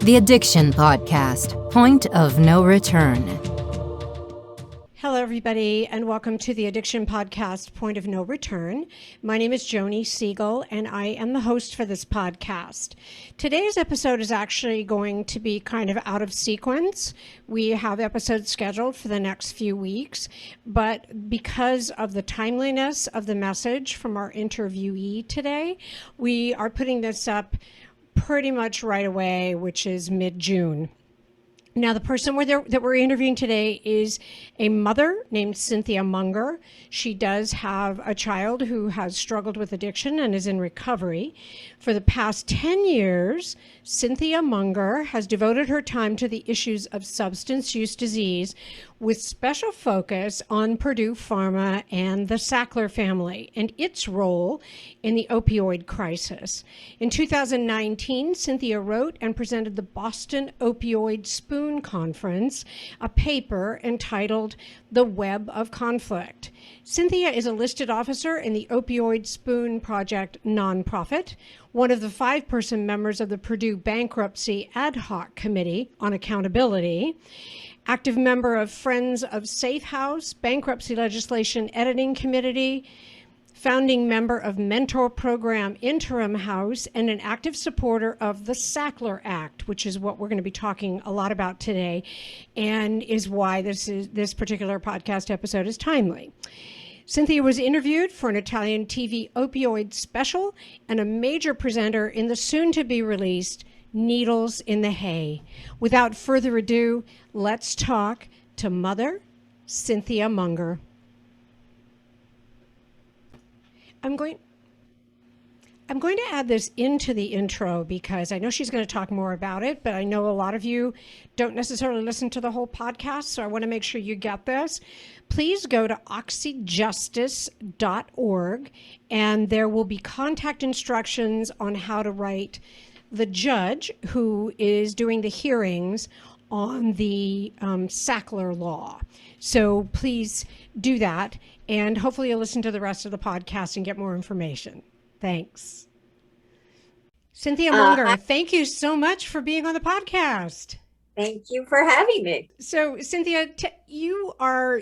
The Addiction Podcast, Point of No Return. Hello, everybody, and welcome to the Addiction Podcast, Point of No Return. My name is Joni Siegel, and I am the host for this podcast. Today's episode is actually going to be kind of out of sequence. We have episodes scheduled for the next few weeks, but because of the timeliness of the message from our interviewee today, we are putting this up pretty much right away, which is mid-June. Now, the person that we're interviewing today is a mother named Cynthia Munger. She does have a child who has struggled with addiction and is in recovery. For the past 10 years, Cynthia Munger has devoted her time to the issues of substance use disease with special focus on Purdue Pharma and the Sackler family and its role in the opioid crisis. In 2019, Cynthia wrote and presented the Boston Opioid Spoon Conference, a paper entitled The Web of Conflict. Cynthia is a listed officer in the Opioid Spoon Project nonprofit, one of the 5-person members of the Purdue Bankruptcy Ad Hoc Committee on Accountability, active member of Friends of Safehouse, Bankruptcy Legislation Editing Committee, founding member of Mentor Program Interim House, and an active supporter of the Sackler Act, which is what we're going to be talking a lot about today, and is why this particular podcast episode is timely. Cynthia was interviewed for an Italian TV opioid special and a major presenter in the soon-to-be-released Needles in the Hay. Without further ado, let's talk to Mother Cynthia Munger. I'm going to add this into the intro because I know she's going to talk more about it, but I know a lot of you don't necessarily listen to the whole podcast, so I want to make sure you get this. Please go to Oxyjusticeorg, and there will be contact instructions on how to write the judge who is doing the hearings on the Sackler law. So please do that, and hopefully you'll listen to the rest of the podcast and get more information. Thanks. Cynthia Munger, thank you so much for being on the podcast. Thank you for having me. So, Cynthia, you are,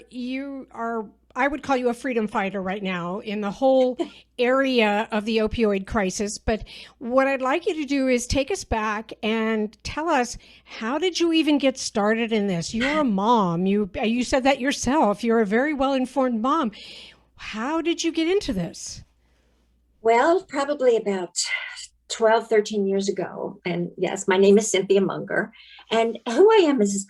I would call you a freedom fighter right now in the whole area of the opioid crisis. But what I'd like you to do is take us back and tell us, how did you even get started in this? You're a mom. You said that yourself. You're a very well-informed mom. How did you get into this? Well, probably about 12, 13 years ago. And yes, my name is Cynthia Munger. And who I am is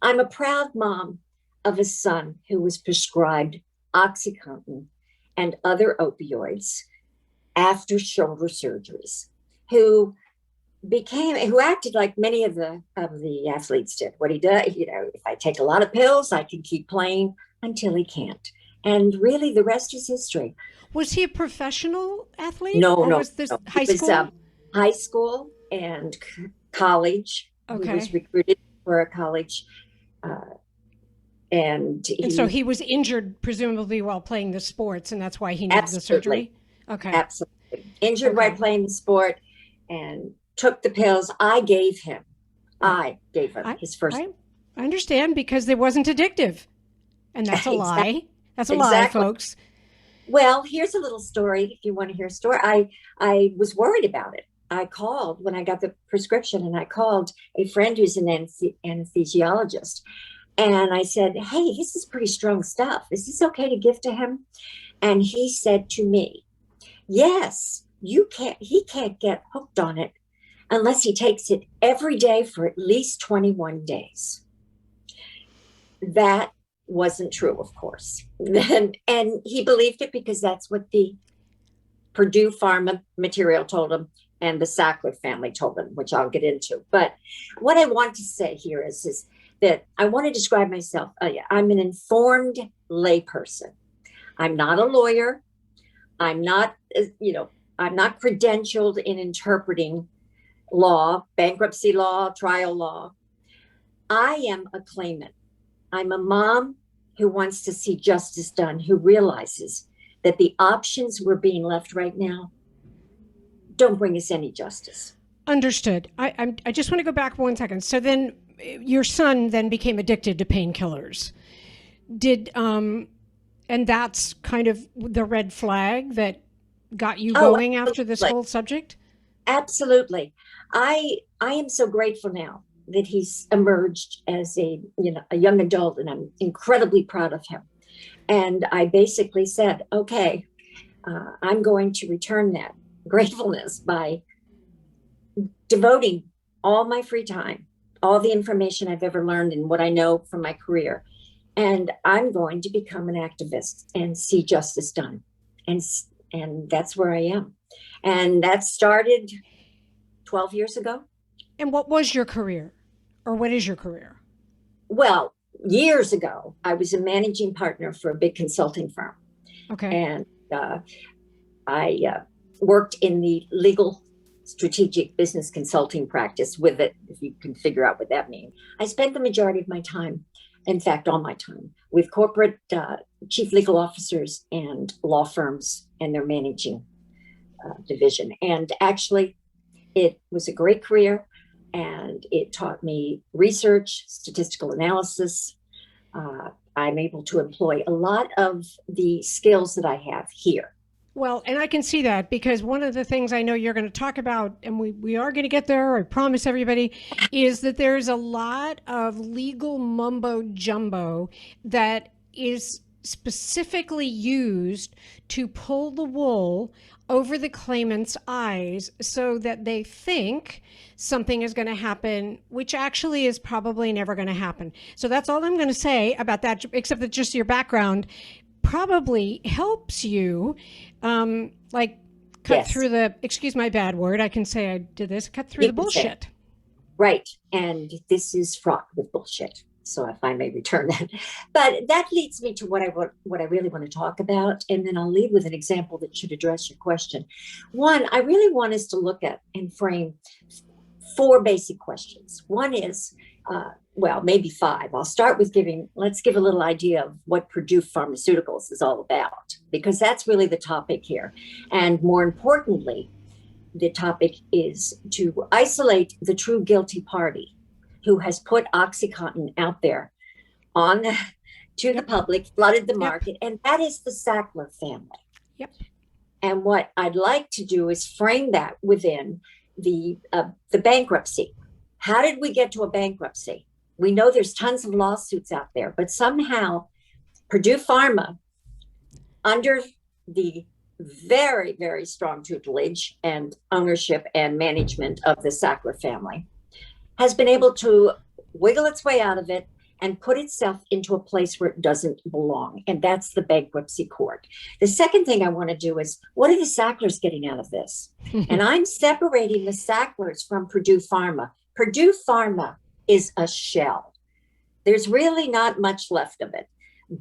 I'm a proud mom of a son who was prescribed OxyContin and other opioids after shoulder surgeries, who acted like many of the athletes did. What he does, if I take a lot of pills, I can keep playing until he can't. And really, the rest is history. Was he a professional athlete? No. Was this high school? It was high school and college. Okay. He was recruited for a college. And so he was injured, presumably, while playing the sports, and that's why he needed the surgery? Okay. Absolutely. Injured while playing the sport and took the pills. I gave him his first. I understand, because it wasn't addictive. And that's a lie. That's a lie, folks. Well, here's a little story. If you want to hear a story, I was worried about it. I called when I got the prescription, and I called a friend who's an anesthesiologist. And I said, hey, this is pretty strong stuff. Is this okay to give to him? And he said to me, yes, he can't get hooked on it unless he takes it every day for at least 21 days. That wasn't true, of course. And he believed it because that's what the Purdue Pharma material told him and the Sackler family told him, which I'll get into. But what I want to say here is that I want to describe myself. I'm an informed layperson. I'm not a lawyer. I'm not credentialed in interpreting law, bankruptcy law, trial law. I am a claimant. I'm a mom who wants to see justice done, who realizes that the options we're being left right now don't bring us any justice. Understood. I just want to go back 1 second. So then your son then became addicted to painkillers. And that's kind of the red flag that got you Oh, going after this absolutely. whole subject? Absolutely. I am so grateful now that he's emerged as a young adult, and I'm incredibly proud of him. And I basically said, okay, I'm going to return that gratefulness by devoting all my free time, all the information I've ever learned and what I know from my career. And I'm going to become an activist and see justice done. And, and that's where I am. And that started 12 years ago. And what was your career? Or what is your career? Well, years ago, I was a managing partner for a big consulting firm. Okay. And I worked in the legal strategic business consulting practice with it, if you can figure out what that means. I spent the majority of my time, in fact, all my time, with corporate chief legal officers and law firms and their managing division. And actually, it was a great career, and it taught me research, statistical analysis. I'm able to employ a lot of the skills that I have here. Well, and I can see that because one of the things I know you're going to talk about, and we are going to get there, I promise everybody, is that there's a lot of legal mumbo jumbo that is specifically used to pull the wool over the claimant's eyes so that they think something is going to happen, which actually is probably never going to happen. So that's all I'm going to say about that, except that just your background probably helps you cut Yes. through the, excuse my bad word, I can say I did this, cut through the bullshit. Right. And this is fraught with bullshit. So if I may return that. But that leads me to what I really want to talk about. And then I'll lead with an example that should address your question. One, I really want us to look at and frame 4 basic questions. One is, well, maybe 5. I'll start with let's give a little idea of what Purdue Pharmaceuticals is all about, because that's really the topic here. And more importantly, the topic is to isolate the true guilty party who has put OxyContin out there to the public, flooded the market, and that is the Sackler family. Yep. And what I'd like to do is frame that within the bankruptcy. How did we get to a bankruptcy? We know there's tons of lawsuits out there, but somehow Purdue Pharma, under the very, very strong tutelage and ownership and management of the Sackler family, has been able to wiggle its way out of it and put itself into a place where it doesn't belong. And that's the bankruptcy court. The second thing I want to do is, what are the Sacklers getting out of this? And I'm separating the Sacklers from Purdue Pharma. Purdue Pharma is a shell. There's really not much left of it.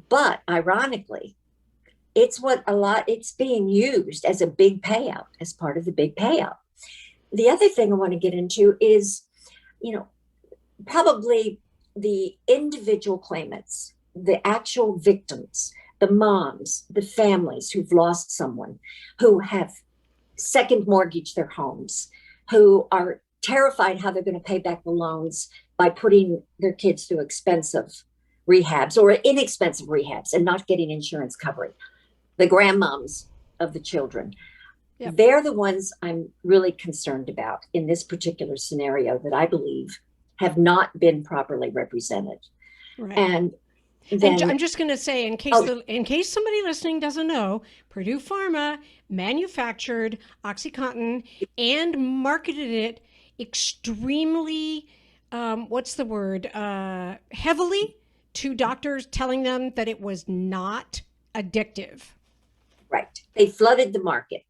But ironically, it's being used as a big payout, as part of the big payout. The other thing I want to get into is, probably the individual claimants, the actual victims, the moms, the families who've lost someone, who have second mortgaged their homes, who are terrified how they're going to pay back the loans by putting their kids through expensive rehabs or inexpensive rehabs and not getting insurance coverage. The grandmoms of the children. Yep. They're the ones I'm really concerned about in this particular scenario that I believe have not been properly represented. Right. And I'm just going to say, in case somebody listening doesn't know, Purdue Pharma manufactured OxyContin and marketed it extremely, heavily to doctors, telling them that it was not addictive. Right. They flooded the market.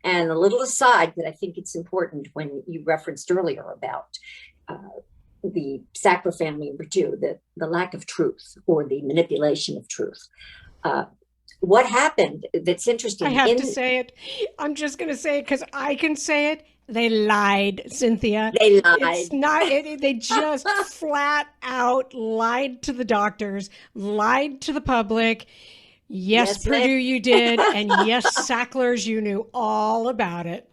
And a little aside that I think it's important, when you referenced earlier about the Sackler family in Purdue, the lack of truth or the manipulation of truth. What happened that's interesting. I have to say it. I'm just going to say it because I can say it. They lied, Cynthia. They lied. It's not. They just flat out lied to the doctors, lied to the public. Yes, Purdue, you did. And yes, Sacklers, you knew all about it.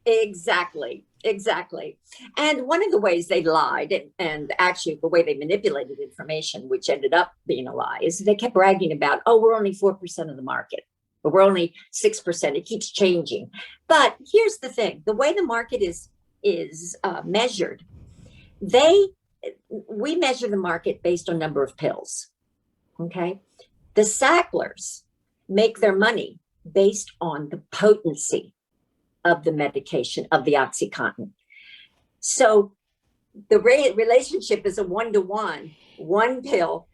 Exactly. Exactly. And one of the ways they lied, and actually the way they manipulated information, which ended up being a lie, is they kept bragging about, oh, we're only 4% of the market, but we're only 6%. It keeps changing. But here's the thing: the way the market is measured, we measure the market based on number of pills. Okay, the Sacklers make their money based on the potency of the medication, of the OxyContin. So the relationship is a 1-to-1, one pill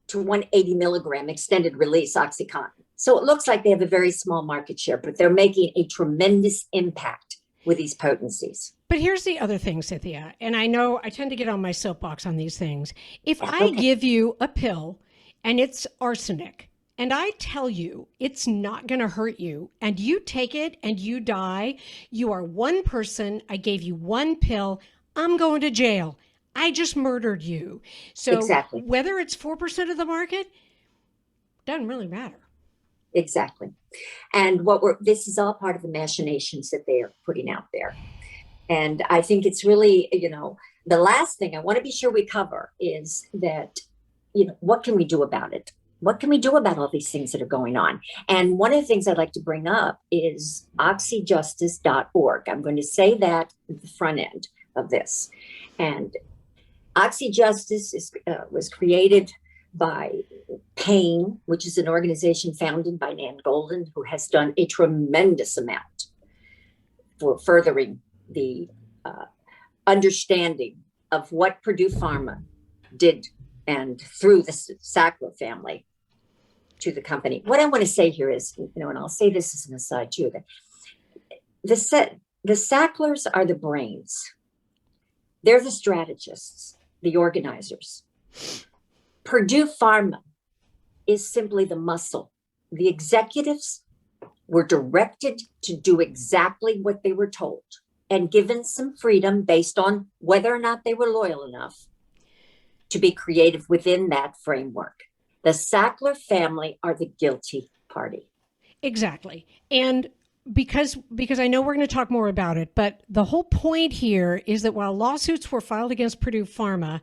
to 180 milligram extended release OxyContin. So it looks like they have a very small market share, but they're making a tremendous impact with these potencies. But here's the other thing, Cynthia, and I know I tend to get on my soapbox on these things. If I give you a pill and it's arsenic, and I tell you it's not going to hurt you, and you take it and you die, you are one person, I gave you one pill, I'm going to jail. I just murdered you. So exactly. Whether it's 4% of the market, doesn't really matter. Exactly. And this is all part of the machinations that they are putting out there. And I think it's really, the last thing I want to be sure we cover is that, what can we do about it? What can we do about all these things that are going on? And one of the things I'd like to bring up is Oxyjustice.org. I'm going to say that at the front end of this. And Oxy Justice was created by Pain, which is an organization founded by Nan Golden, who has done a tremendous amount for furthering the understanding of what Purdue Pharma did and through the Sackler family to the company. What I want to say here is, and I'll say this as an aside too, that the Sacklers are the brains. They're the strategists, the organizers. Purdue Pharma is simply the muscle. The executives were directed to do exactly what they were told and given some freedom based on whether or not they were loyal enough to be creative within that framework. The Sackler family are the guilty party. Exactly. And because I know we're going to talk more about it, but the whole point here is that while lawsuits were filed against Purdue Pharma,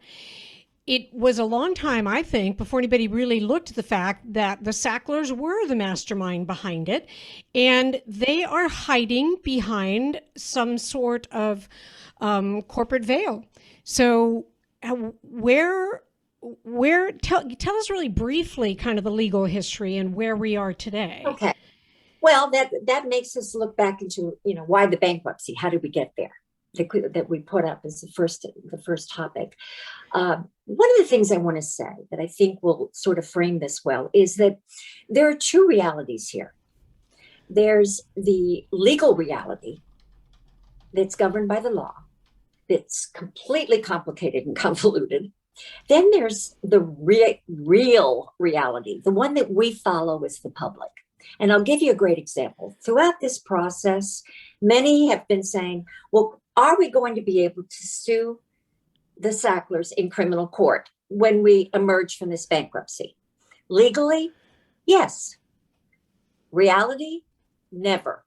it was a long time, I think, before anybody really looked at the fact that the Sacklers were the mastermind behind it, and they are hiding behind some sort of corporate veil. So tell us really briefly kind of the legal history and where we are today. Okay. Well, that makes us look back into, why the bankruptcy? How did we get there? That we put up as the first topic. One of the things I want to say that I think will sort of frame this well is that there are two realities here. There's the legal reality that's governed by the law, that's completely complicated and convoluted. Then there's the real reality, the one that we follow as the public. And I'll give you a great example. Throughout this process, many have been saying, well, are we going to be able to sue the Sacklers in criminal court when we emerge from this bankruptcy? Legally, yes. Reality, never.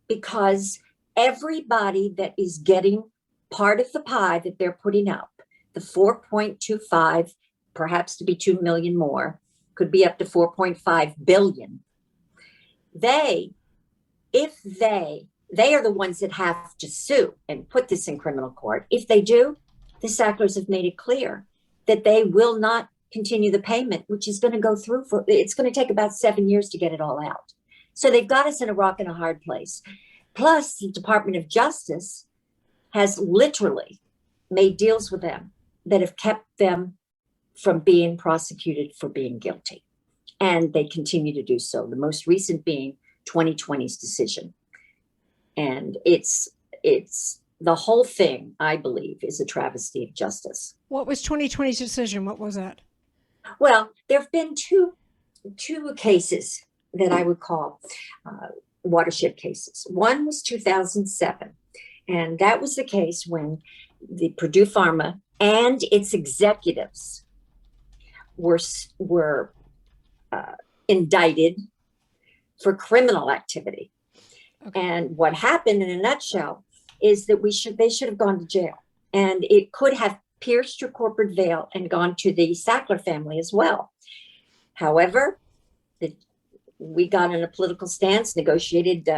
Because everybody that is getting part of the pie that they're putting up, the 4.25, perhaps to be 2 million more, could be up to 4.5 billion. They are the ones that have to sue and put this in criminal court. If they do, the Sacklers have made it clear that they will not continue the payment, which is going to go through it's going to take about 7 years to get it all out. So they've got us in a rock and a hard place. Plus, the Department of Justice has literally made deals with them that have kept them from being prosecuted for being guilty. And they continue to do so, the most recent being 2020's decision. And it's the whole thing, I believe, is a travesty of justice. What was 2020's decision? What was that? Well, there have been two cases that I would call watershed cases. One was 2007, and that was the case when the Purdue Pharma and its executives were indicted for criminal activity. Okay. And what happened in a nutshell is that they should have gone to jail, and it could have pierced your corporate veil and gone to the Sackler family as well. However, we got in a political stance, negotiated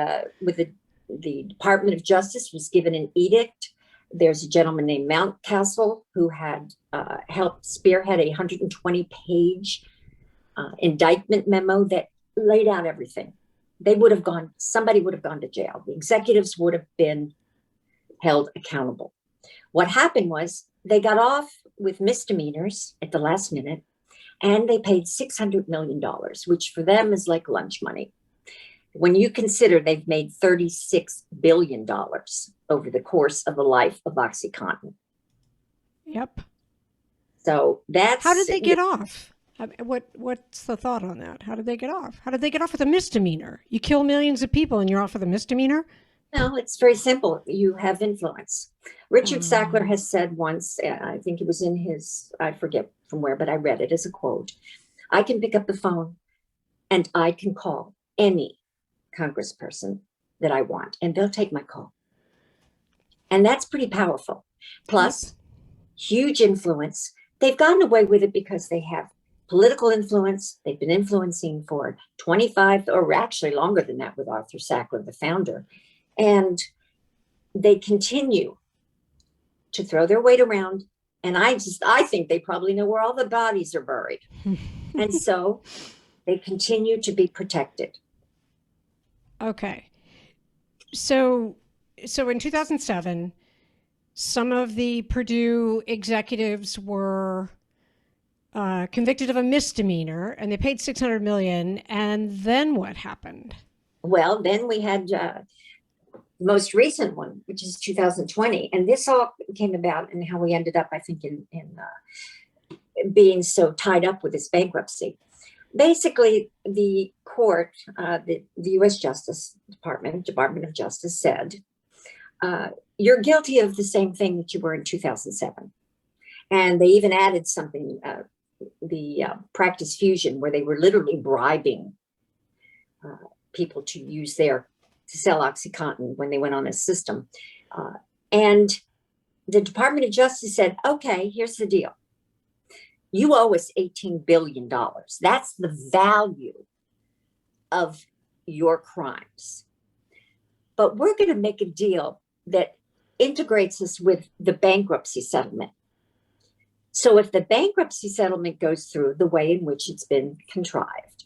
with the Department of Justice, was given an edict. There's a gentleman named Mountcastle who had helped spearhead a 120-page indictment memo that laid out everything. Somebody would have gone to jail. The executives would have been held accountable. What happened was they got off with misdemeanors at the last minute, and they paid $600 million, which for them is like lunch money. When you consider they've made $36 billion over the course of the life of OxyContin. Yep. So that's... How did they get off? What's the thought on that? How did they get off? How did they get off with a misdemeanor? You kill millions of people and you're off with a misdemeanor? No, it's very simple. You have influence. Richard Sackler has said once, I think it was in his, I forget from where, but I read it as a quote. I can pick up the phone and I can call any congressperson that I want, and they'll take my call. And that's pretty powerful. Plus, huge influence. They've gotten away with it because they have political influence. They've been influencing for 25, or actually longer than that, with Arthur Sackler, the founder. And they continue to throw their weight around. And I think they probably know where all the bodies are buried. And so they continue to be protected. Okay. So in 2007, some of the Purdue executives were convicted of a misdemeanor, and they paid $600 million. And then what happened? Well, then we had most recent one, which is 2020. And this all came about and how we ended up, I think, in being so tied up with this bankruptcy. Basically, the court, the U.S. Department of Justice said, you're guilty of the same thing that you were in 2007. And they even added something, the practice fusion, where they were literally bribing people to sell OxyContin when they went on a system. And the Department of Justice said, okay, here's the deal. You owe us $18 billion. That's the value of your crimes. But we're going to make a deal that integrates us with the bankruptcy settlement. So if the bankruptcy settlement goes through the way in which it's been contrived,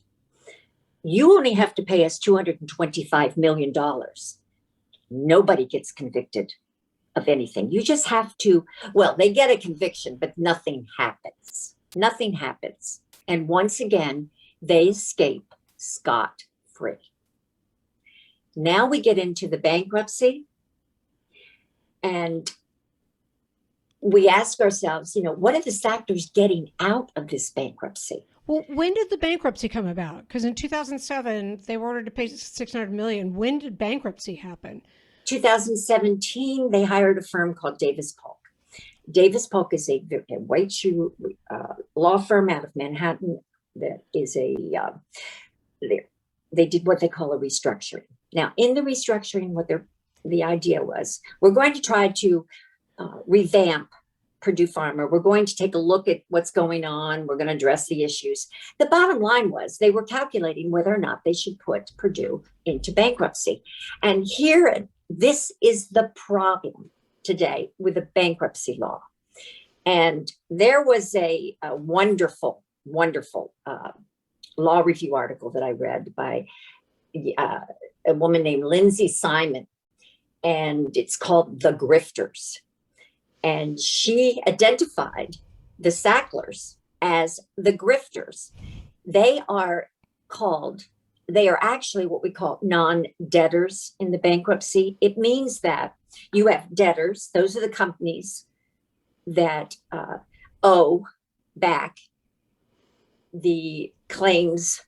you only have to pay us $225 million. Nobody gets convicted of anything. You just have to, they get a conviction, but nothing happens. Nothing happens. And once again, they escape scot-free. Now we get into the bankruptcy, and we ask ourselves, what are the Sacklers getting out of this bankruptcy? Well, when did the bankruptcy come about? Because in 2007, they were ordered to pay $600 million. When did bankruptcy happen? 2017, they hired a firm called Davis Polk. Davis Polk is a white shoe law firm out of Manhattan that is they did what they call a restructuring. Now, in the restructuring, the idea was, we're going to try to revamp Purdue Pharma. We're going to take a look at what's going on. We're going to address the issues. The bottom line was they were calculating whether or not they should put Purdue into bankruptcy. And this is the problem today with the bankruptcy law. And there was a wonderful, wonderful law review article that I read by a woman named Lindsay Simon, and it's called The Grifters. And she identified the Sacklers as the grifters. They are actually what we call non-debtors in the bankruptcy. It means that you have debtors. Those are the companies that owe back the claims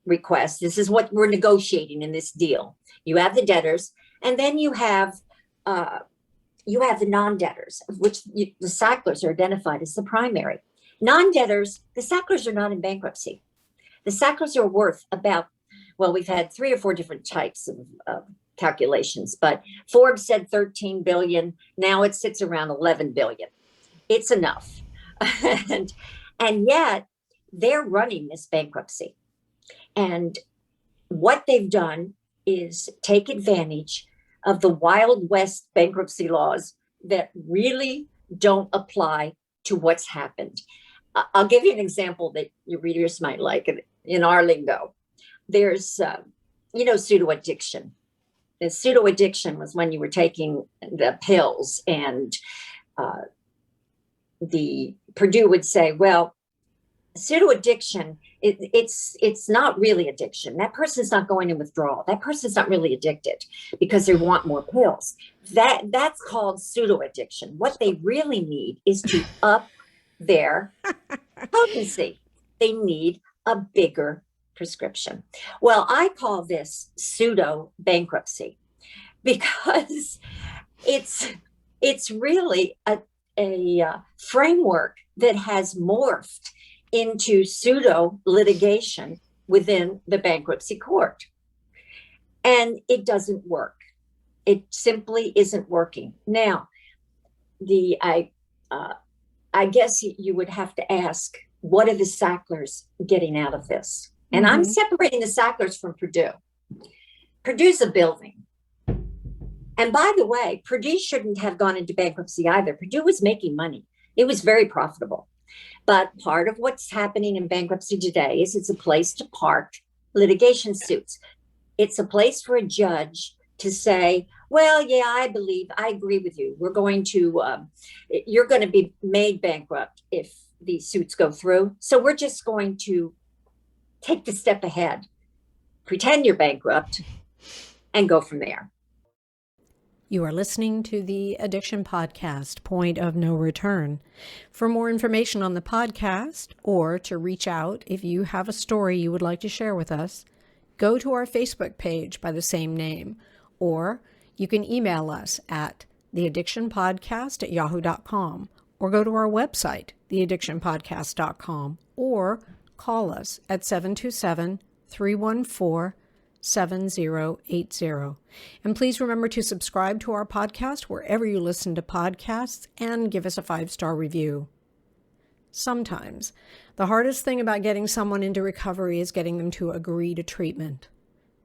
request. This is what we're negotiating in this deal. You have the debtors, and then you have the non-debtors, of which the Sacklers are identified as the primary. Non-debtors, the Sacklers are not in bankruptcy. The Sacklers are worth about, we've had 3 or 4 different types of calculations, but Forbes said 13 billion. Now it sits around 11 billion. It's enough. and yet they're running this bankruptcy. And what they've done is take advantage of the Wild West bankruptcy laws that really don't apply to what's happened. I'll give you an example that your readers might like in our lingo. There's, pseudo addiction. The pseudo addiction was when you were taking the pills, and the Purdue would say, well, pseudo addiction, it's not really addiction. That person's not going in withdrawal. That person's not really addicted because they want more pills. That's called pseudo addiction. What they really need is to up their potency. They need a bigger prescription. Well, I call this pseudo bankruptcy because it's really a framework that has morphed into pseudo litigation within the bankruptcy court. And it doesn't work. It simply isn't working. Now, I guess you would have to ask, what are the Sacklers getting out of this? And I'm separating the Sacklers from Purdue. Purdue's a building. And by the way, Purdue shouldn't have gone into bankruptcy either. Purdue was making money. It was very profitable. But part of what's happening in bankruptcy today is it's a place to park litigation suits. It's a place for a judge to say, well, yeah, I agree with you. You're going to be made bankrupt if these suits go through. So we're just going to take the step ahead, pretend you're bankrupt, and go from there. You are listening to the Addiction Podcast, Point of No Return. For more information on the podcast, or to reach out if you have a story you would like to share with us, go to our Facebook page by the same name, or you can email us at theaddictionpodcast@yahoo.com, or go to our website, theaddictionpodcast.com, or call us at 727-314-7080. And please remember to subscribe to our podcast wherever you listen to podcasts and give us a 5-star review. Sometimes the hardest thing about getting someone into recovery is getting them to agree to treatment.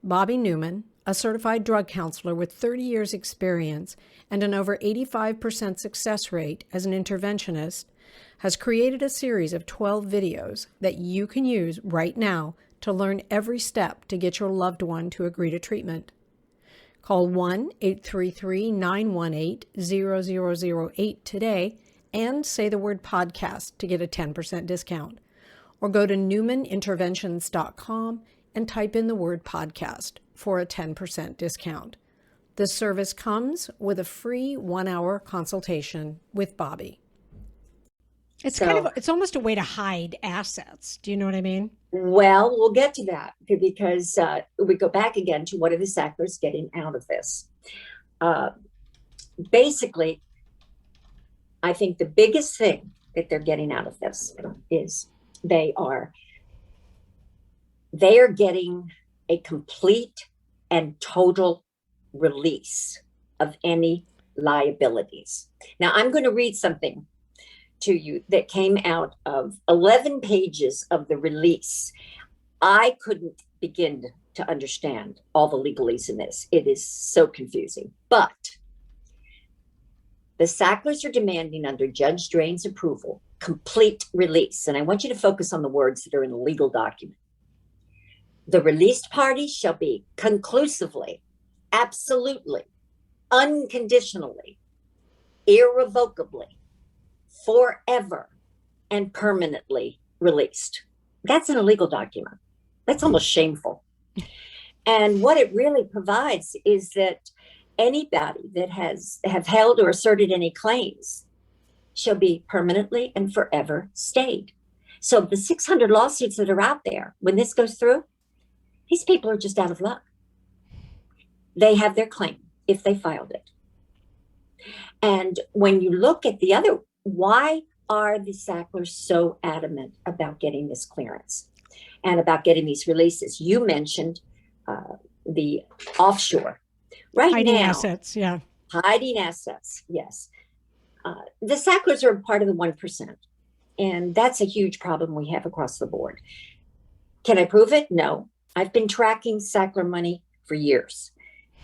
Bobby Newman, a certified drug counselor with 30 years experience and an over 85% success rate as an interventionist, has created a series of 12 videos that you can use right now to learn every step to get your loved one to agree to treatment. Call 1-833-918-0008 today and say the word podcast to get a 10% discount. Or go to newmaninterventions.com and type in the word podcast for a 10% discount. This service comes with a free 1-hour consultation with Bobby. It's almost a way to hide assets. Do you know what I mean? Well, we'll get to that because we go back again to what are the Sacklers getting out of this. Basically, I think the biggest thing that they're getting out of this is they are getting a complete and total release of any liabilities. Now, I'm going to read something to you that came out of 11 pages of the release. I couldn't begin to understand all the legalese in this. It is so confusing. But the Sacklers are demanding, under Judge Drain's approval, complete release. And I want you to focus on the words that are in the legal document. The released parties shall be conclusively, absolutely, unconditionally, irrevocably, forever, and permanently released. That's in a legal document. That's almost shameful. And what it really provides is that anybody that have held or asserted any claims shall be permanently and forever stayed. So the 600 lawsuits that are out there, when this goes through, these people are just out of luck. They have their claim if they filed it. And when you look at the other, why are the Sacklers so adamant about getting this clearance and about getting these releases? You mentioned the offshore. Right hiding now, assets, yeah. hiding assets, yes. The Sacklers are part of the 1%, and that's a huge problem we have across the board. Can I prove it? No. I've been tracking Sackler money for years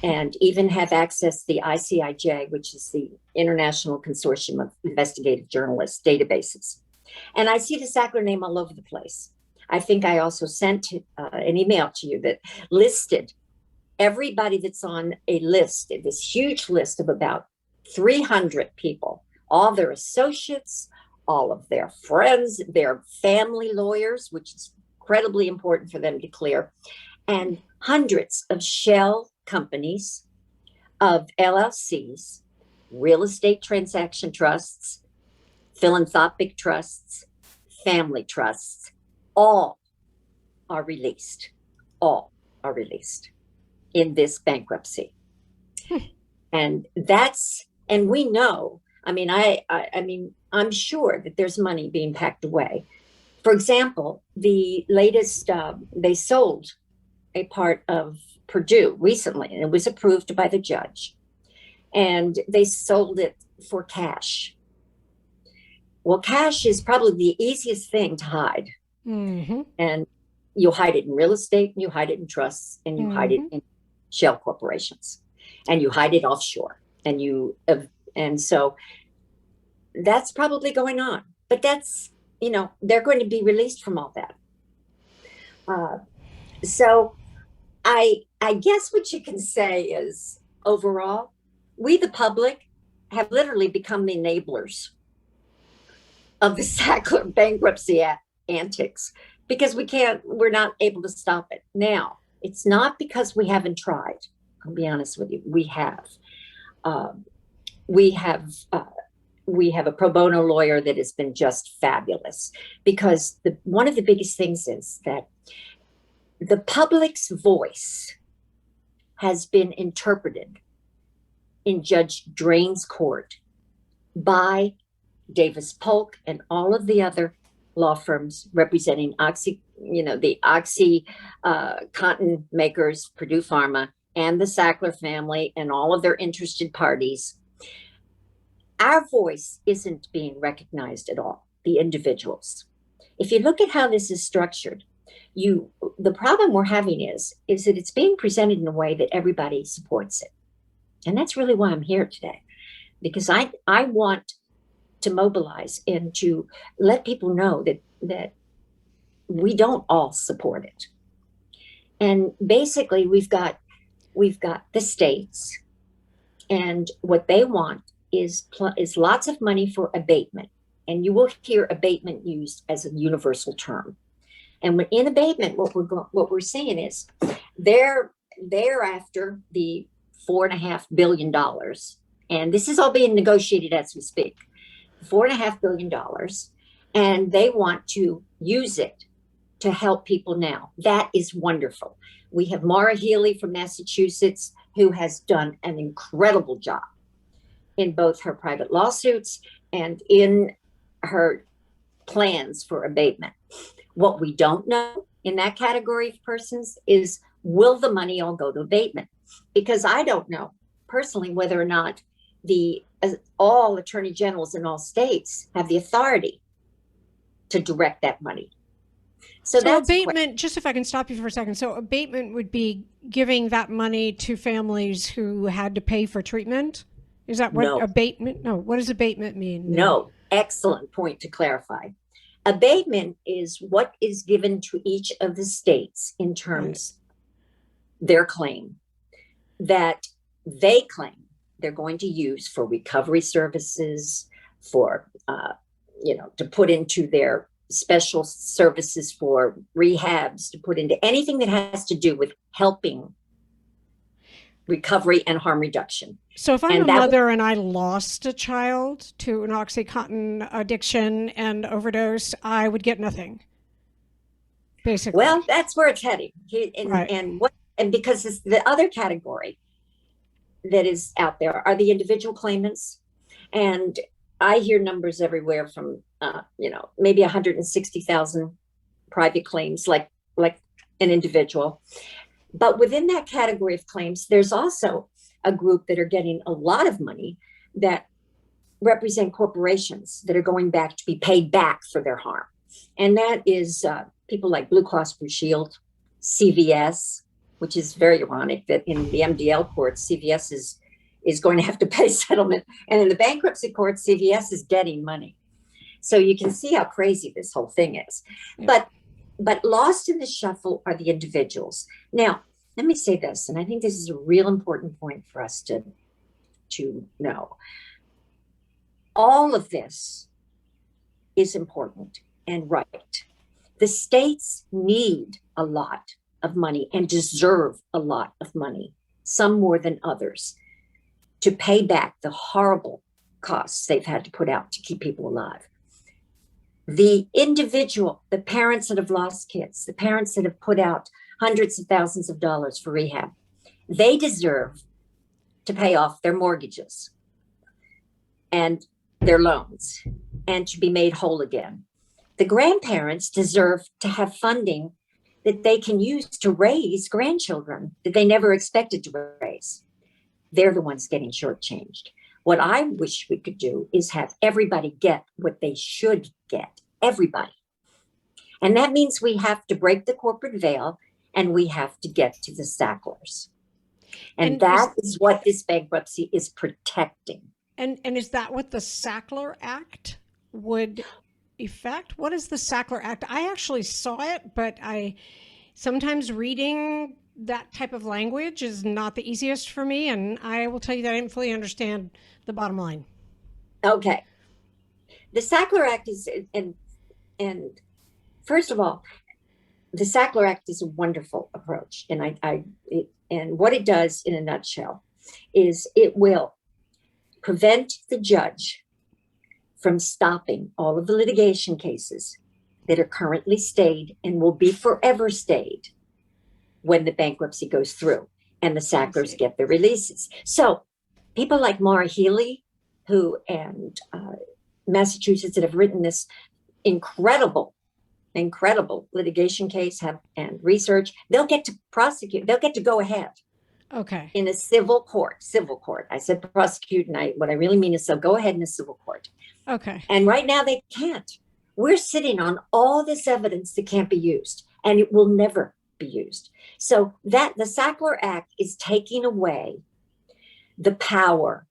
and even have access to the ICIJ, which is the International Consortium of Investigative Journalists databases. And I see the Sackler name all over the place. I think I also sent an email to you that listed everybody that's on a list, this huge list of about 300 people, all their associates, all of their friends, their family lawyers, which is incredibly important for them to clear, and hundreds of shell companies, of LLCs, real estate transaction trusts, philanthropic trusts, family trusts, all are released. All are released in this bankruptcy. And we know, I mean, I'm sure that there's money being packed away. For example, the latest, they sold a part of Purdue recently, and it was approved by the judge. And they sold it for cash. Well, cash is probably the easiest thing to hide. Mm-hmm. And you hide it in real estate, and you hide it in trusts, and you hide it in shell corporations, and you hide it offshore. And so that's probably going on. But that's, they're going to be released from all that. So I guess what you can say is, overall, we, the public, have literally become the enablers of the Sackler bankruptcy antics, because we're not able to stop it. Now, it's not because we haven't tried. I'll be honest with you. We have. We have a pro bono lawyer that has been just fabulous, because one of the biggest things is that the public's voice has been interpreted in Judge Drain's court by Davis Polk and all of the other law firms representing the Oxy cotton makers, Purdue Pharma, and the Sackler family and all of their interested parties. Our voice isn't being recognized at all, the individuals. If you look at how this is structured, the problem we're having is that it's being presented in a way that everybody supports it. And that's really why I'm here today, because I want to mobilize and to let people know that we don't all support it. And basically we've got the states, and what they want is lots of money for abatement. And you will hear abatement used as a universal term. And when in abatement, what we're saying is they're after the $4.5 billion. And this is all being negotiated as we speak. $4.5 billion. And they want to use it to help people now. That is wonderful. We have Maura Healey from Massachusetts, who has done an incredible job in both her private lawsuits and in her plans for abatement. What we don't know in that category of persons is, will the money all go to abatement? Because I don't know personally whether or not all attorney generals in all states have the authority to direct that money. So that's abatement, just if I can stop you for a second. So abatement would be giving that money to families who had to pay for treatment? Is that what abatement? No, what does abatement mean? No, excellent point to clarify. Abatement is what is given to each of the states in terms their claim that they claim they're going to use for recovery services, for to put into their special services, for rehabs, to put into anything that has to do with helping recovery and harm reduction. So if I'm a mother and I lost a child to an Oxycontin addiction and overdose, I would get nothing, basically. Well, that's where it's heading. And because it's the other category that is out there are the individual claimants. And I hear numbers everywhere from, maybe 160,000 private claims, like an individual. But within that category of claims, there's also a group that are getting a lot of money that represent corporations that are going back to be paid back for their harm. And that is people like Blue Cross Blue Shield, CVS, which is very ironic that in the MDL court, CVS is going to have to pay settlement. And in the bankruptcy court, CVS is getting money. So you can see how crazy this whole thing is. Yeah. But lost in the shuffle are the individuals. Now, let me say this, and I think this is a real important point for us to know. All of this is important and right. The states need a lot of money and deserve a lot of money, some more than others, to pay back the horrible costs they've had to put out to keep people alive. The individual, the parents that have lost kids, the parents that have put out hundreds of thousands of dollars for rehab, they deserve to pay off their mortgages and their loans and to be made whole again. The grandparents deserve to have funding that they can use to raise grandchildren that they never expected to raise. They're the ones getting shortchanged. What I wish we could do is have everybody get what they should get, everybody. And that means we have to break the corporate veil and we have to get to the Sacklers. And that is what this bankruptcy is protecting. And is that what the Sackler Act would effect? What is the Sackler Act? I actually saw it, but sometimes reading that type of language is not the easiest for me. And I will tell you that I didn't fully understand the bottom line. Okay. The Sackler Act is, and first of all, the Sackler Act is a wonderful approach. And and what it does in a nutshell is it will prevent the judge from stopping all of the litigation cases that are currently stayed and will be forever stayed when the bankruptcy goes through and the Sacklers get their releases. So people like Maura Healey, and Massachusetts, that have written this incredible litigation case and research, they'll get to prosecute, they'll get to go ahead. Okay. In a civil court. I said prosecute, and what I really mean is they'll go ahead in a civil court. Okay. And right now they can't. We're sitting on all this evidence that can't be used, and it will never be used. So that the Sackler Act is taking away the power,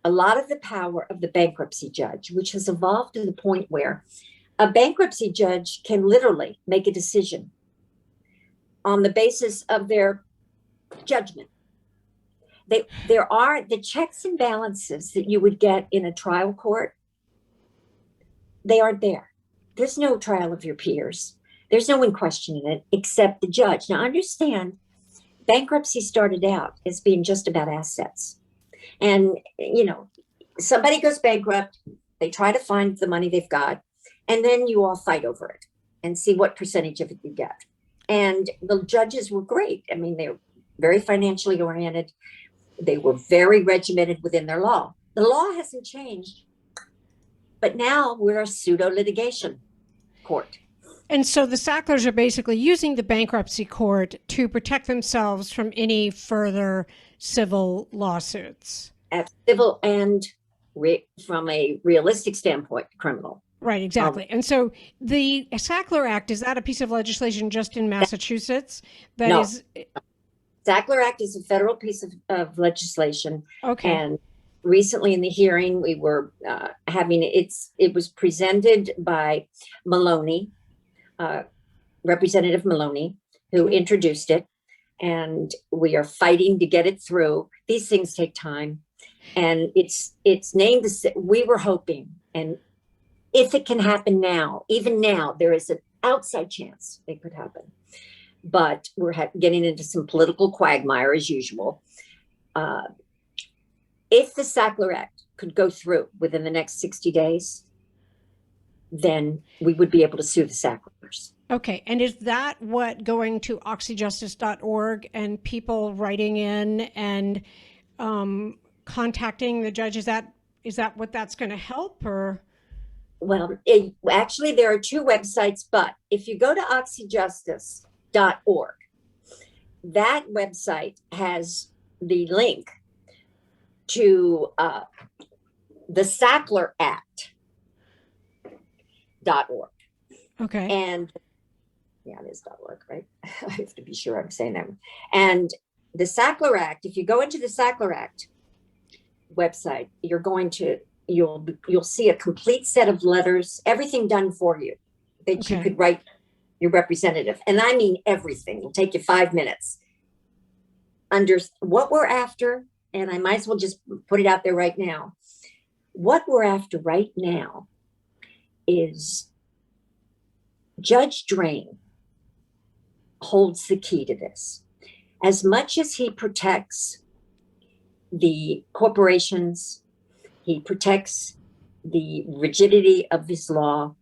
a lot of the power of the bankruptcy judge, which has evolved to the point where a bankruptcy judge can literally make a decision on the basis of their judgment. There are the checks and balances that you would get in a trial court. They aren't there. There's no trial of your peers. There's no one questioning it except the judge. Now, understand, bankruptcy started out as being just about assets. And, somebody goes bankrupt, they try to find the money they've got, and then you all fight over it and see what percentage of it you get. And the judges were great. I mean, they're very financially oriented. They were very regimented within their law. The law hasn't changed, but now we're a pseudo litigation court. And so the Sacklers are basically using the bankruptcy court to protect themselves from any further civil lawsuits. Civil and from a realistic standpoint, criminal. Right, exactly. And so the Sackler Act, is that a piece of legislation just in Massachusetts? No. Sackler Act is a federal piece of legislation. Okay. And recently in the hearing, we were it was presented by Maloney, Representative Maloney, who introduced it. And we are fighting to get it through. These things take time. And it's named, we were hoping, and if it can happen now, even now, there is an outside chance it could happen. But we're getting into some political quagmire as usual. If the Sackler Act could go through within the next 60 days, then we would be able to sue the Sacklers. Okay. And is that what going to Oxyjustice.org and people writing in and contacting the judge, is that what that's going to help, or? Well, actually, there are two websites, but if you go to Oxyjustice.org, that website has the link to the Sackler Act .org. Okay. And yeah, it is .org, right? I have to be sure I'm saying that. And the Sackler Act, if you go into the Sackler Act website, you'll see a complete set of letters, everything done for you that you could write your representative. And I mean everything. It'll take you 5 minutes. Under what we're after, and I might as well just put it out there right now. What we're after right now is Judge Drain holds the key to this. As much as he protects the corporations, he protects the rigidity of his law,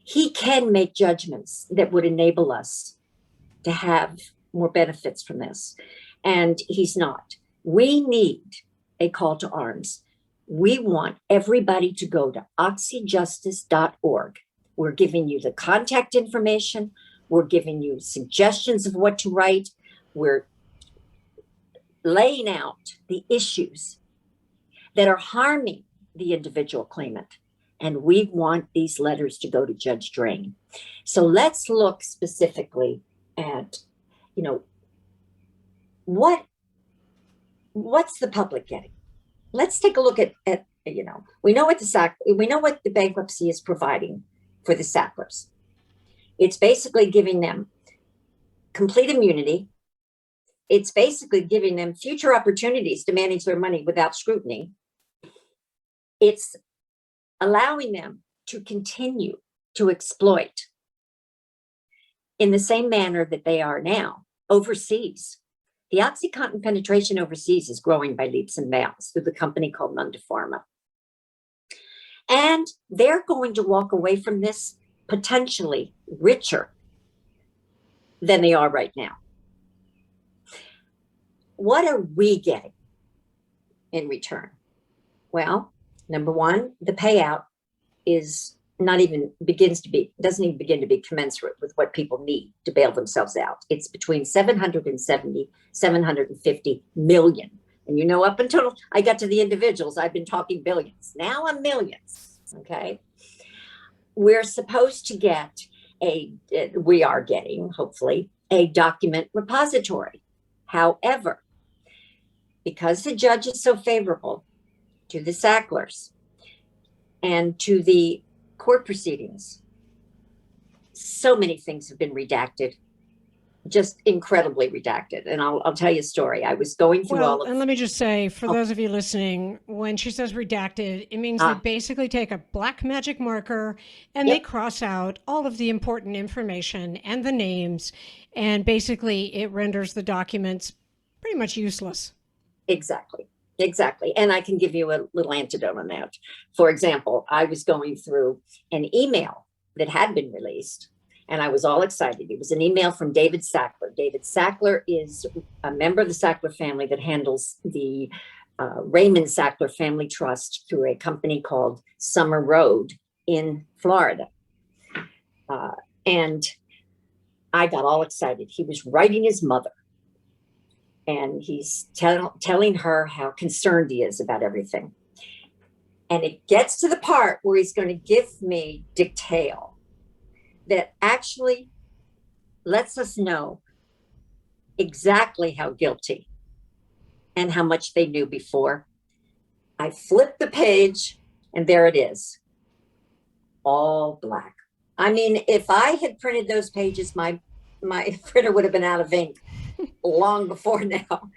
he can make judgments that would enable us to have more benefits from this. And he's not. We need a call to arms. We want everybody to go to oxyjustice.org. We're giving you the contact information. We're giving you suggestions of what to write. We're laying out the issues that are harming the individual claimant. And we want these letters to go to Judge Drain. So let's look specifically at, what's the public getting? Let's take a look at we know what the bankruptcy is providing for the Sacklers. It's basically giving them complete immunity. It's basically giving them future opportunities to manage their money without scrutiny. It's allowing them to continue to exploit in the same manner that they are now overseas. The OxyContin penetration overseas is growing by leaps and bounds through the company called Purdue Pharma. And they're going to walk away from this potentially richer than they are right now. What are we getting in return? Well, number one, the payout doesn't even begin to be commensurate with what people need to bail themselves out. It's between 770, 750 million. And up until I got to the individuals, I've been talking billions. Now I'm millions, okay? We're supposed to get we are getting, hopefully, a document repository. However, because the judge is so favorable to the Sacklers and to the court proceedings, so many things have been redacted, just incredibly redacted. And I'll tell you a story. I was going through and let me just say, for those of you listening, when she says redacted, it means they basically take a black magic marker and they cross out all of the important information and the names, and basically it renders the documents pretty much useless. Exactly. And I can give you a little antidote on that. For example, I was going through an email that had been released, and I was all excited. It was an email from David Sackler. David Sackler is a member of the Sackler family that handles the Raymond Sackler Family Trust through a company called Summer Road in Florida. And I got all excited. He was writing his mother. And he's telling her how concerned he is about everything. And it gets to the part where he's going to give me detail that actually lets us know exactly how guilty and how much they knew before. I flipped the page and there it is, all black. I mean, if I had printed those pages, my printer would have been out of ink long before now.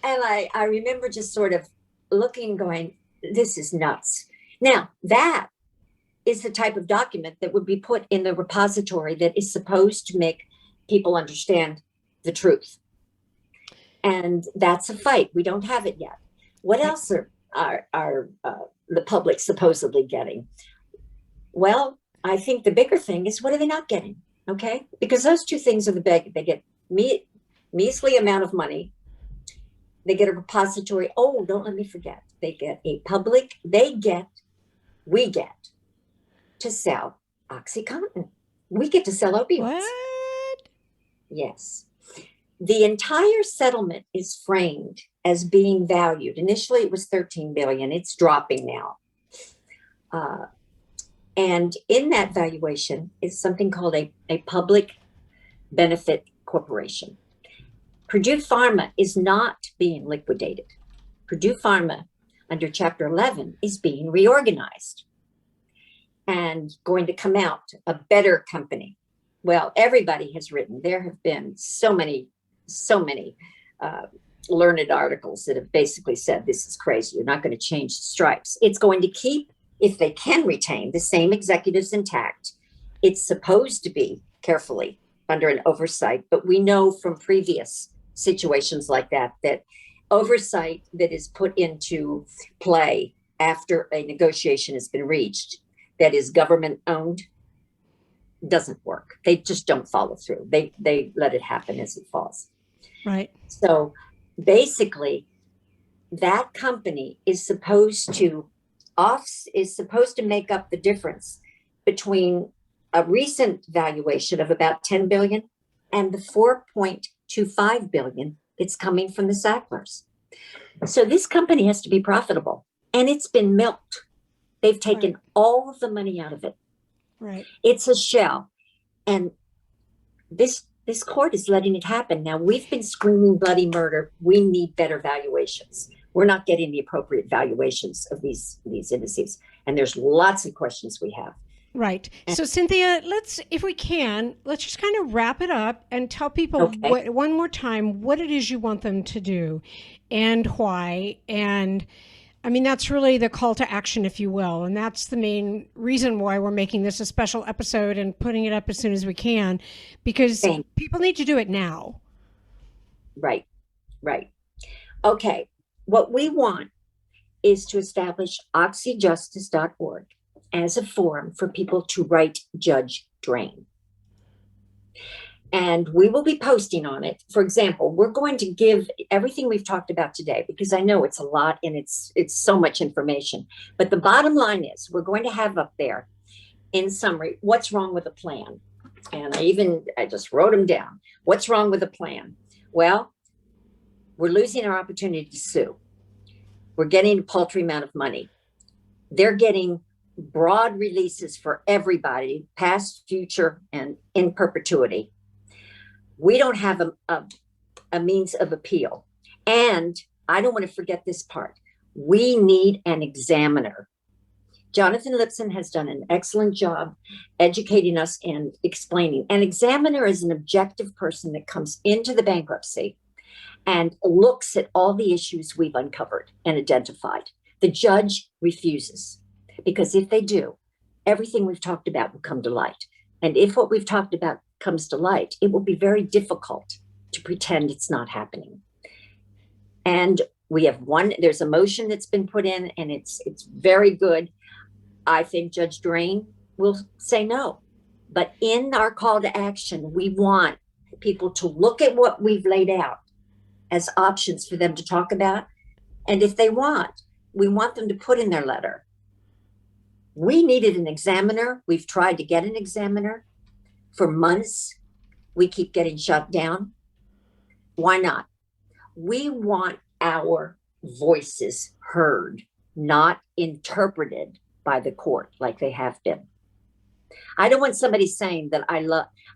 And I remember just sort of looking, going, this is nuts. Now, that is the type of document that would be put in the repository that is supposed to make people understand the truth. And that's a fight. We don't have it yet. What else are the public supposedly getting? Well, I think the bigger thing is, what are they not getting? Okay, because those two things are the big. They get measly amount of money. They get a repository. Oh, don't let me forget. They get we get to sell OxyContin. We get to sell opioids. What? Yes. The entire settlement is framed as being valued. Initially, it was 13 billion. It's dropping now. And in that valuation is something called a public benefit corporation. Purdue Pharma is not being liquidated. Purdue Pharma, under Chapter 11, is being reorganized and going to come out a better company. Well, everybody has written. There have been so many learned articles that have basically said this is crazy. You're not going to change the stripes. It's going to keep, if they can retain, the same executives intact. It's supposed to be carefully under an oversight, but we know from previous situations like that oversight that is put into play after a negotiation has been reached that is government owned doesn't work. They just don't follow through. They let it happen as it falls. Right. So basically, that company is supposed to make up the difference between a recent valuation of about 10 billion and the 4.25 billion that's coming from the Sacklers. So this company has to be profitable, and it's been milked. They've taken all of the money out of it. Right. It's a shell. And this court is letting it happen. Now, we've been screaming bloody murder. We need better valuations. We're not getting the appropriate valuations of these indices. And there's lots of questions we have. Right. So, Cynthia, if we can, let's just kind of wrap it up and tell people one more time what it is you want them to do and why. And I mean, that's really the call to action, if you will. And that's the main reason why we're making this a special episode and putting it up as soon as we can, because people need to do it now. Right. Okay. What we want is to establish Oxyjusticeorg as a forum for people to write Judge Drain. And we will be posting on it. For example, we're going to give everything we've talked about today, because I know it's a lot and it's so much information. But the bottom line is we're going to have up there, in summary, what's wrong with the plan. And I just wrote them down. What's wrong with the plan? Well, we're losing our opportunity to sue. We're getting a paltry amount of money. They're getting broad releases for everybody, past, future, and in perpetuity. We don't have a means of appeal. And I don't want to forget this part. We need an examiner. Jonathan Lipson has done an excellent job educating us and explaining. An examiner is an objective person that comes into the bankruptcy and looks at all the issues we've uncovered and identified. The judge refuses, because if they do, everything we've talked about will come to light. And if what we've talked about comes to light, it will be very difficult to pretend it's not happening. And we have there's a motion that's been put in, and it's very good. I think Judge Drain will say no. But in our call to action, we want people to look at what we've laid out as options for them to talk about. And if they want, we want them to put in their letter, we needed an examiner. We've tried to get an examiner for months. We keep getting shut down. Why not? We want our voices heard, not interpreted by the court like they have been. I don't want somebody saying that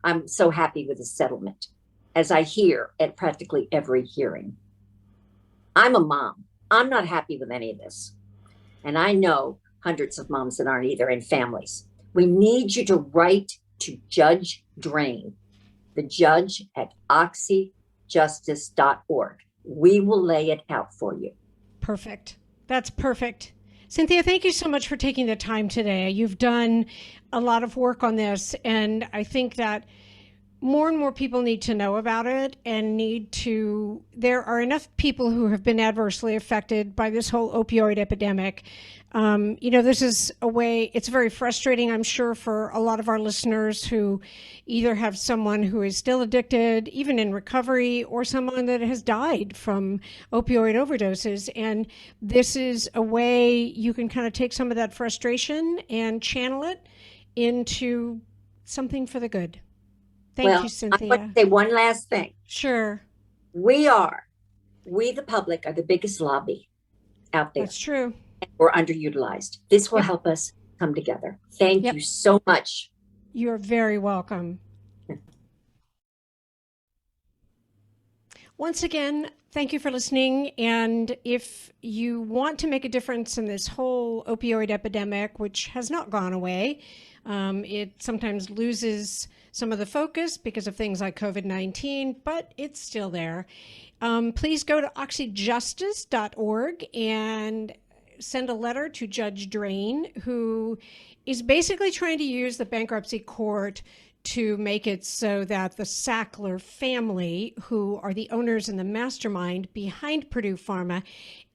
I'm so happy with the settlement, as I hear at practically every hearing. I'm a mom. I'm not happy with any of this. And I know hundreds of moms that aren't either, in families. We need you to write to Judge Drain, the judge at Oxyjusticeorg. We will lay it out for you. Perfect. That's perfect. Cynthia, thank you so much for taking the time today. You've done a lot of work on this, and I think that more and more people need to know about it and there are enough people who have been adversely affected by this whole opioid epidemic. This is it's very frustrating, I'm sure, for a lot of our listeners who either have someone who is still addicted, even in recovery, or someone that has died from opioid overdoses. And this is a way you can kind of take some of that frustration and channel it into something for the good. Thank you, Cynthia. I want to say one last thing. Sure. We are We, the public, are the biggest lobby out there. That's true. We're underutilized. This will Yep. help us come together. Thank Yep. you so much. You're very welcome. Once again, thank you for listening. And if you want to make a difference in this whole opioid epidemic, which has not gone away, it sometimes loses some of the focus because of things like COVID-19, but it's still there. Please go to oxyjustice.org and send a letter to Judge Drain, who is basically trying to use the bankruptcy court to make it so that the Sackler family, who are the owners and the mastermind behind Purdue Pharma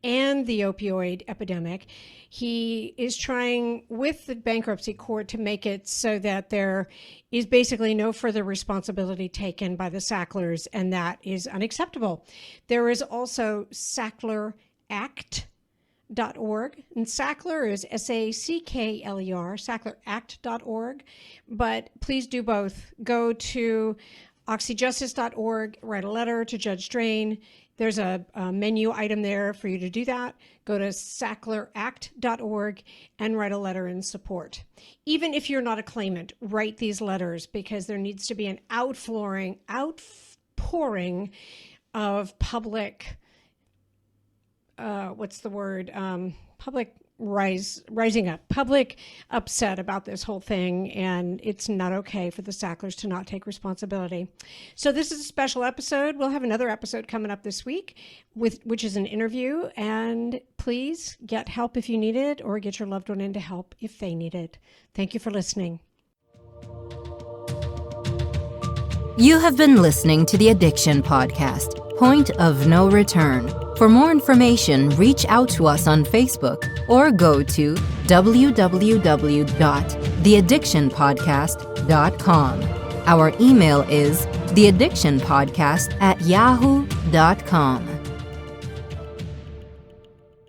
and the opioid epidemic, he is trying with the bankruptcy court to make it so that there is basically no further responsibility taken by the Sacklers, and that is unacceptable. There is also Sackler Act. .org, and Sackler is Sackler, sackleract.org, but please do both. Go to oxyjustice.org, write a letter to Judge Drain. There's a menu item there for you to do that. Go to sackleract.org and write a letter in support. Even if you're not a claimant, write these letters, because there needs to be an outpouring of public public rising up, public upset about this whole thing, and it's not okay for the Sacklers to not take responsibility. So this is a special episode. We'll have another episode coming up this week, which is an interview, and please get help if you need it, or get your loved one into help if they need it. Thank you for listening. You have been listening to the Addiction Podcast, Point of No Return. For more information, reach out to us on Facebook or go to www.theaddictionpodcast.com. Our email is theaddictionpodcast@yahoo.com.